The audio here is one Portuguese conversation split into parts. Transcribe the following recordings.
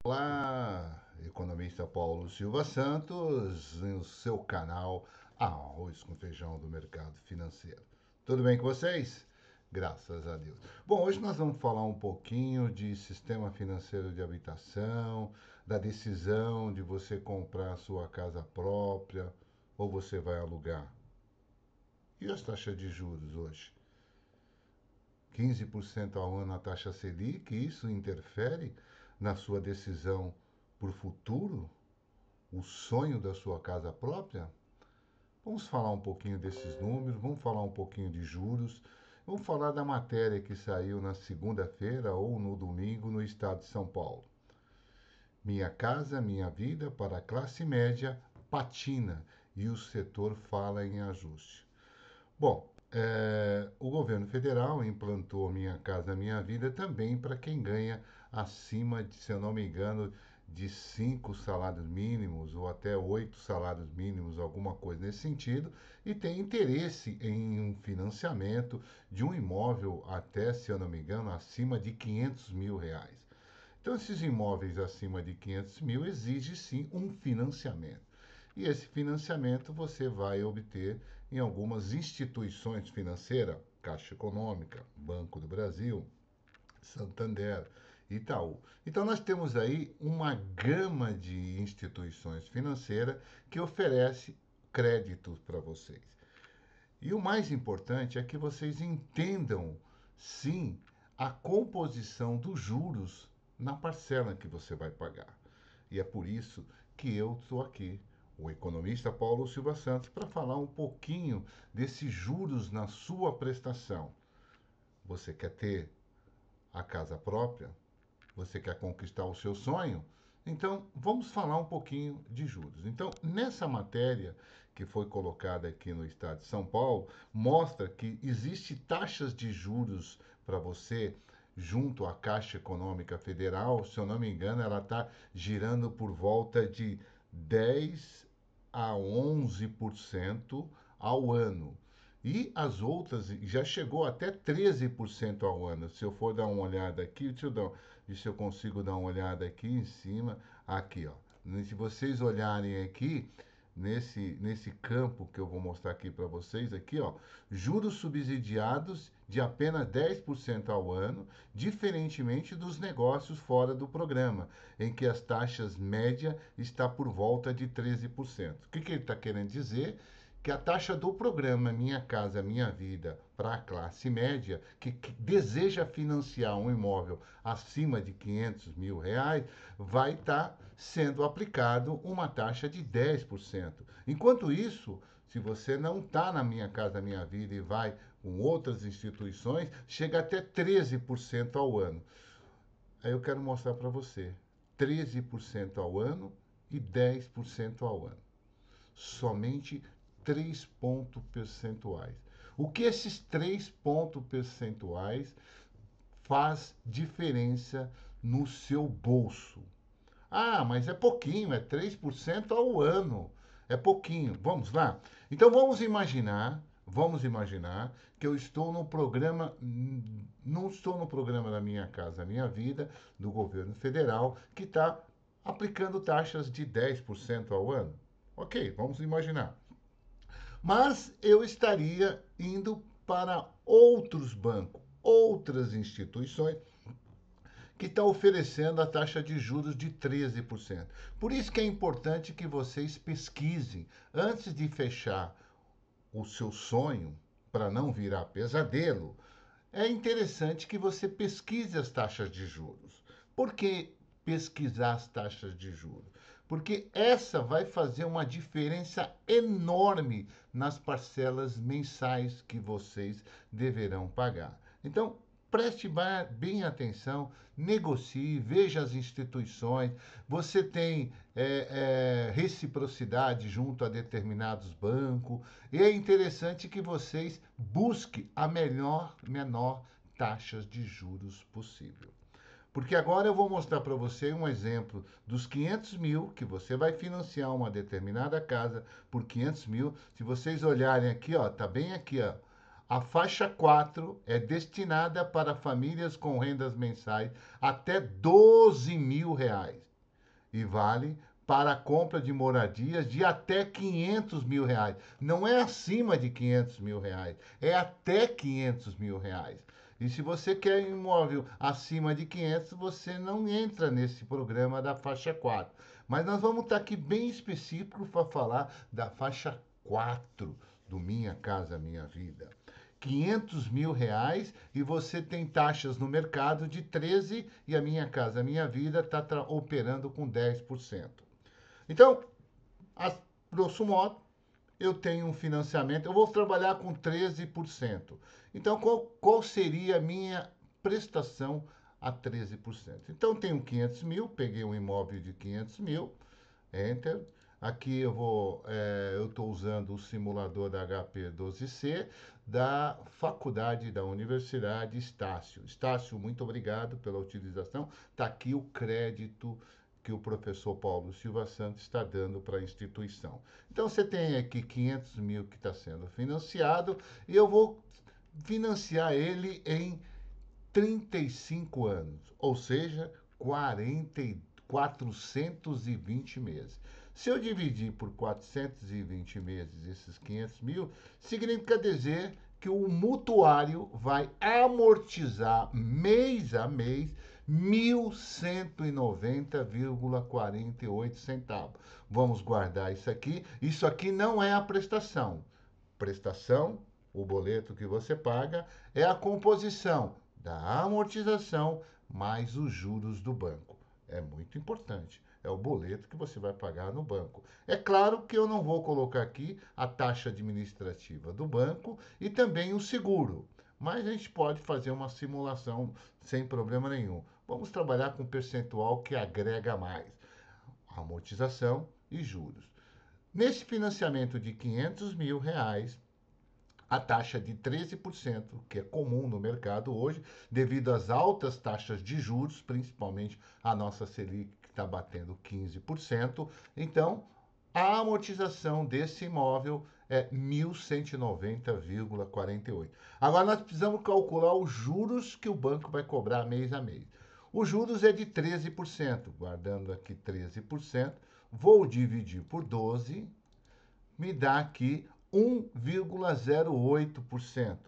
Olá, economista Paulo Silva Santos, no seu canal Arroz com Feijão do Mercado Financeiro. Tudo bem com vocês? Graças a Deus. Bom, hoje nós vamos falar um pouquinho de sistema financeiro de habitação, da decisão de você comprar a sua casa própria ou você vai alugar. E as taxas de juros hoje? 15% ao ano a taxa Selic, isso interfere na sua decisão por futuro? O sonho da sua casa própria? Vamos falar um pouquinho desses números, vamos falar um pouquinho de juros, vamos falar da matéria que saiu na segunda-feira ou no domingo no estado de São Paulo. Minha Casa Minha Vida para a classe média patina e o setor fala em ajuste. Bom, o governo federal implantou Minha Casa Minha Vida também para quem ganha acima de, se eu não me engano, de 5 salários mínimos ou até 8 salários mínimos, alguma coisa nesse sentido, e tem interesse em um financiamento de um imóvel até, se eu não me engano, acima de 500 mil reais. Então, esses imóveis acima de 500 mil exigem sim um financiamento. E esse financiamento você vai obter em algumas instituições financeiras, Caixa Econômica, Banco do Brasil, Santander, Itaú. Então nós temos aí uma gama de instituições financeiras que oferece créditos para vocês. E o mais importante é que vocês entendam, sim, a composição dos juros na parcela que você vai pagar. E é por isso que eu estou aqui, o economista Paulo Silva Santos, para falar um pouquinho desses juros na sua prestação. Você quer ter a casa própria? Você quer conquistar o seu sonho? Então, vamos falar um pouquinho de juros. Então, nessa matéria que foi colocada aqui no estado de São Paulo, mostra que existe taxas de juros para você junto à Caixa Econômica Federal. Se eu não me engano, ela está girando por volta de 10 a 11% ao ano. E as outras já chegou até 13% ao ano. Se eu for dar uma olhada aqui, deixa eu dar, se eu consigo dar uma olhada aqui em cima, aqui, ó. Se vocês olharem aqui, nesse campo que eu vou mostrar aqui para vocês, aqui, ó, juros subsidiados de apenas 10% ao ano, diferentemente dos negócios fora do programa, em que as taxas média está por volta de 13%. O que ele está querendo dizer? Que a taxa do programa Minha Casa Minha Vida para a classe média, que deseja financiar um imóvel acima de 500 mil reais, vai estar sendo aplicado uma taxa de 10%. Enquanto isso, se você não está na Minha Casa Minha Vida e vai com outras instituições, chega até 13% ao ano. Aí eu quero mostrar para você, 13% ao ano e 10% ao ano. Somente 3 pontos percentuais. O que esses 3 pontos percentuais faz diferença no seu bolso? Ah, mas é pouquinho, é 3% ao ano. É pouquinho. Vamos lá? Então vamos imaginar que eu estou no programa, não estou no programa da Minha Casa Minha Vida, do governo federal, que está aplicando taxas de 10% ao ano. Ok, vamos imaginar. Mas eu estaria indo para outros bancos, outras instituições que estão oferecendo a taxa de juros de 13%. Por isso que é importante que vocês pesquisem antes de fechar o seu sonho, para não virar pesadelo. É interessante que você pesquise as taxas de juros. Por que pesquisar as taxas de juros? Porque essa vai fazer uma diferença enorme nas parcelas mensais que vocês deverão pagar. Então, preste bem atenção, negocie, veja as instituições. Você tem reciprocidade junto a determinados bancos. E é interessante que vocês busquem a menor taxas de juros possível. Porque agora eu vou mostrar para você um exemplo dos 500 mil que você vai financiar uma determinada casa por 500 mil. Se vocês olharem aqui, ó, tá bem aqui, ó. A faixa 4 é destinada para famílias com rendas mensais até 12 mil reais. e vale para a compra de moradias de até 500 mil reais. Não é acima de 500 mil reais, é até 500 mil reais. E se você quer imóvel acima de 500, você não entra nesse programa da faixa 4. Mas nós vamos estar aqui bem específico para falar da faixa 4 do Minha Casa Minha Vida. 500 mil reais e você tem taxas no mercado de 13% e a Minha Casa Minha Vida está operando com 10%. Então, a grosso modo, eu tenho um financiamento, eu vou trabalhar com 13%. Então, qual seria a minha prestação a 13%? Então, tenho 500 mil, peguei um imóvel de 500 mil, Enter. Aqui eu estou usando o simulador da HP12C da faculdade da Universidade Estácio. Estácio, muito obrigado pela utilização. Está aqui o crédito que o professor Paulo Silva Santos está dando para a instituição. Então, você tem aqui 500 mil que está sendo financiado e eu vou financiar ele em 35 anos, ou seja, 420 meses. Se eu dividir por 420 meses esses 500 mil, significa dizer que o mutuário vai amortizar mês a mês 1.190,48 centavos. Vamos guardar isso aqui. Isso aqui não é a prestação. Prestação, o boleto que você paga, é a composição da amortização mais os juros do banco. É muito importante. É o boleto que você vai pagar no banco. É claro que eu não vou colocar aqui a taxa administrativa do banco e também o seguro, mas a gente pode fazer uma simulação sem problema nenhum. Vamos trabalhar com um percentual que agrega mais: amortização e juros. Nesse financiamento de 500 mil reais, a taxa de 13%, que é comum no mercado hoje, devido às altas taxas de juros, principalmente a nossa Selic, que está batendo 15%. Então, a amortização desse imóvel é 1.190,48. Agora, nós precisamos calcular os juros que o banco vai cobrar mês a mês. Os juros é de 13%, guardando aqui 13%, vou dividir por 12, me dá aqui 1,08%.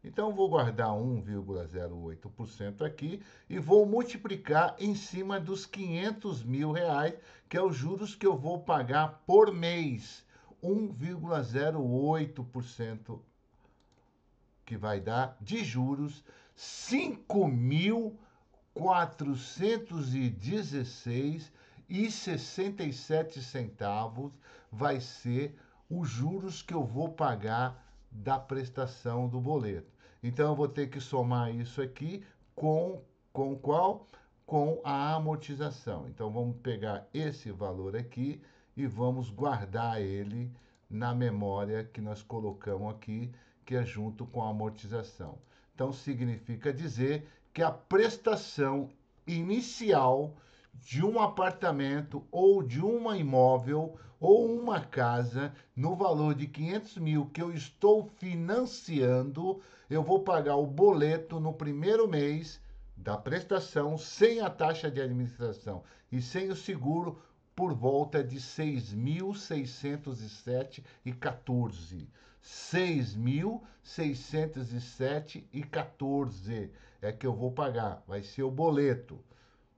Então, vou guardar 1,08% aqui e vou multiplicar em cima dos 500 mil reais, que é os juros que eu vou pagar por mês. 1,08% que vai dar de juros 5.416,67 centavos vai ser os juros que eu vou pagar da prestação do boleto. Então, eu vou ter que somar isso aqui com qual? Com a amortização. Então, vamos pegar esse valor aqui e vamos guardar ele na memória que nós colocamos aqui, que é junto com a amortização. Então, significa dizer que a prestação inicial de um apartamento ou de um imóvel ou uma casa no valor de 500 mil que eu estou financiando, eu vou pagar o boleto no primeiro mês da prestação sem a taxa de administração e sem o seguro por volta de 6.607,14. 6.607,14 é que eu vou pagar, vai ser o boleto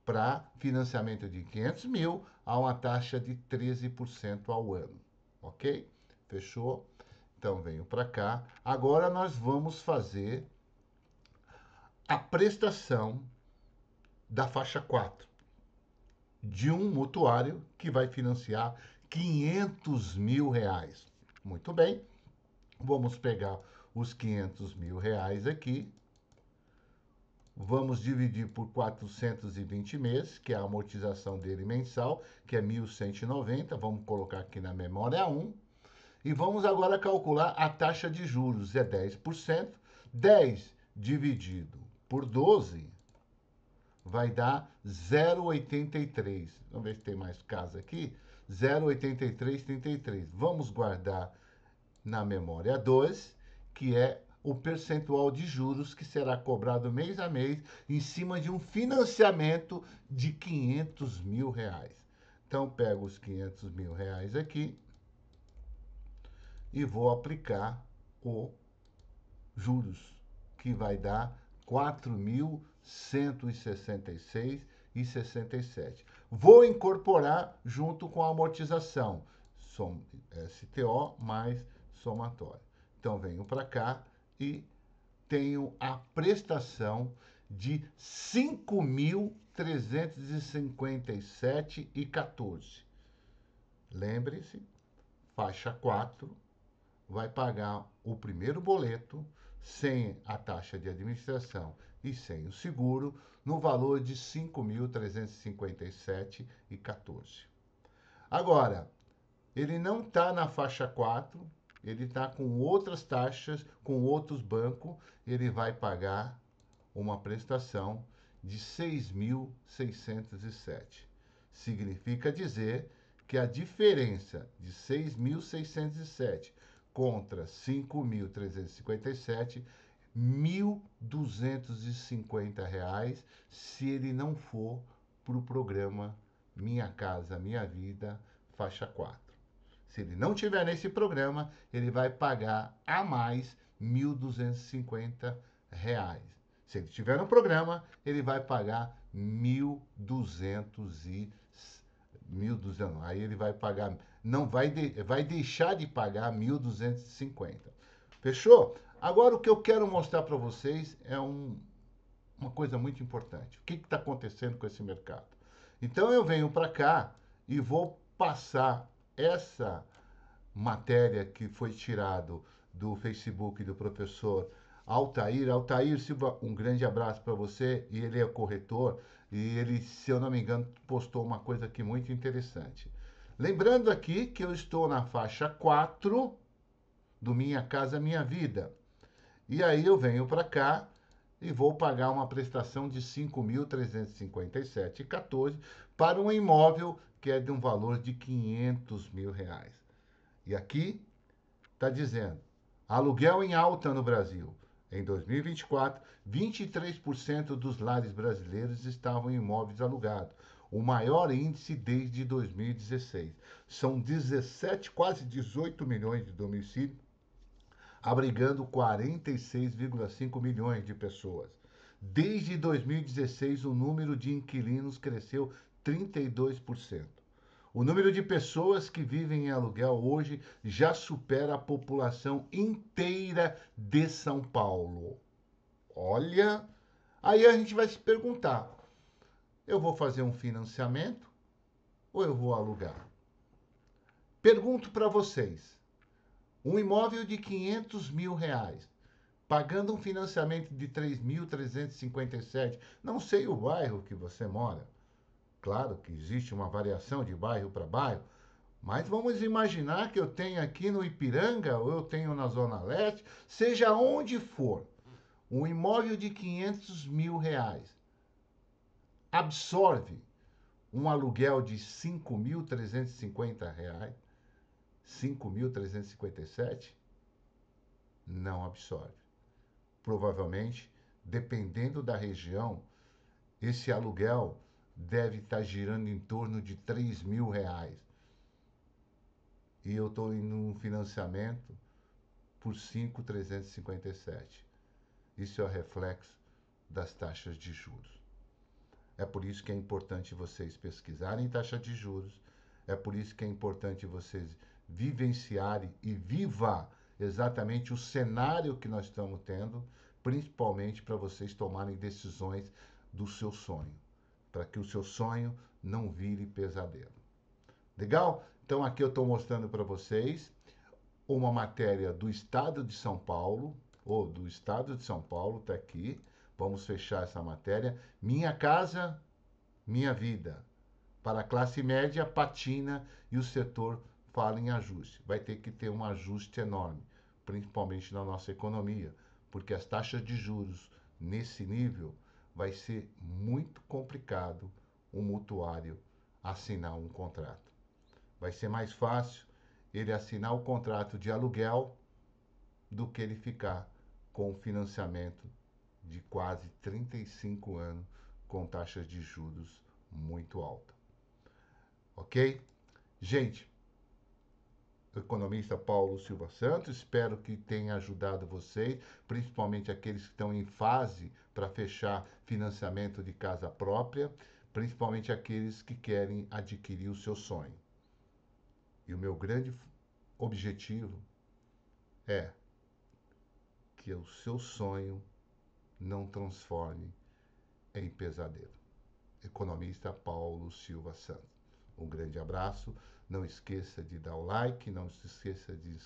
para financiamento de 500 mil a uma taxa de 13% ao ano, ok? Fechou? Então venho para cá. Agora nós vamos fazer a prestação da faixa 4 de um mutuário que vai financiar 500 mil reais. Muito bem, vamos pegar os 500 mil reais aqui, vamos dividir por 420 meses, que é a amortização dele mensal, que é 1.190, vamos colocar aqui na memória 1, e vamos agora calcular a taxa de juros, é 10%, 10 dividido por 12 vai dar 0,83. Vamos ver se tem mais casa aqui. 0,8333. Vamos guardar na memória 2, que é o percentual de juros que será cobrado mês a mês em cima de um financiamento de 500 mil reais. Então, pego os 500 mil reais aqui e vou aplicar o juros, que vai dar 4.166,67. Vou incorporar junto com a amortização, STO mais somatório. Então, venho para cá e tenho a prestação de 5.357,14. Lembre-se, faixa 4 vai pagar o primeiro boleto sem a taxa de administração e sem o seguro, no valor de 5.357,14. Agora, ele não está na faixa 4, ele está com outras taxas, com outros bancos, ele vai pagar uma prestação de 6.607. Significa dizer que a diferença de 6.607 contra 5.357, R$ 1.250 se ele não for para o programa Minha Casa Minha Vida, faixa 4. Se ele não tiver nesse programa, ele vai pagar a mais R$ 1.250. Se ele tiver no programa, ele vai pagar 1.200 aí ele vai pagar, não vai, vai deixar de pagar 1.250. Fechou? Agora o que eu quero mostrar para vocês é uma coisa muito importante. O que está acontecendo com esse mercado? Então eu venho para cá e vou passar essa matéria que foi tirado do Facebook do professor Altair. Altair Silva, um grande abraço para você. E ele é corretor e ele, se eu não me engano, postou uma coisa aqui muito interessante. Lembrando aqui que eu estou na faixa 4 do Minha Casa Minha Vida. E aí eu venho para cá e vou pagar uma prestação de R$ 5.357,14 para um imóvel que é de um valor de R$ 500 mil. E aqui está dizendo, aluguel em alta no Brasil. Em 2024, 23% dos lares brasileiros estavam em imóveis alugados, o maior índice desde 2016. São 17, quase 18 milhões de domicílios, abrigando 46,5 milhões de pessoas. Desde 2016, o número de inquilinos cresceu 32%. O número de pessoas que vivem em aluguel hoje já supera a população inteira de São Paulo. Olha, aí a gente vai se perguntar: eu vou fazer um financiamento ou eu vou alugar? Pergunto para vocês: um imóvel de R$ 500 mil, pagando um financiamento de 3.357, não sei o bairro que você mora. Claro que existe uma variação de bairro para bairro, mas vamos imaginar que eu tenho aqui no Ipiranga, ou eu tenho na Zona Leste, seja onde for, um imóvel de R$ 500 mil absorve um aluguel de R$ 5.350, 5.357? Não absorve. Provavelmente, dependendo da região, esse aluguel deve estar girando em torno de R$ 3 mil. E eu estou em um financiamento por 5.357. Isso é o reflexo das taxas de juros. É por isso que é importante vocês pesquisarem taxa de juros. É por isso que é importante vocês vivenciarem e viva exatamente o cenário que nós estamos tendo, principalmente para vocês tomarem decisões do seu sonho, para que o seu sonho não vire pesadelo. Legal? Então aqui eu estou mostrando para vocês uma matéria do Estado de São Paulo, ou do Estado de São Paulo, está aqui. Vamos fechar essa matéria. Minha Casa, Minha Vida. Para a classe média, patina e o setor fala em ajuste. Vai ter que ter um ajuste enorme, principalmente na nossa economia, porque as taxas de juros nesse nível vai ser muito complicado o mutuário assinar um contrato. Vai ser mais fácil ele assinar o contrato de aluguel do que ele ficar com o financiamento de quase 35 anos com taxas de juros muito altas. Ok? ok? Gente, o economista Paulo Silva Santos, espero que tenha ajudado vocês, principalmente aqueles que estão em fase para fechar financiamento de casa própria, principalmente aqueles que querem adquirir o seu sonho. E o meu grande objetivo é que o seu sonho não transforme em pesadelo. Economista Paulo Silva Santos. Um grande abraço. Não esqueça de dar o like, não se esqueça de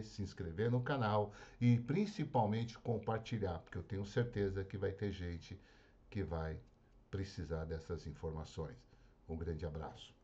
se inscrever no canal e principalmente compartilhar, porque eu tenho certeza que vai ter gente que vai precisar dessas informações. Um grande abraço.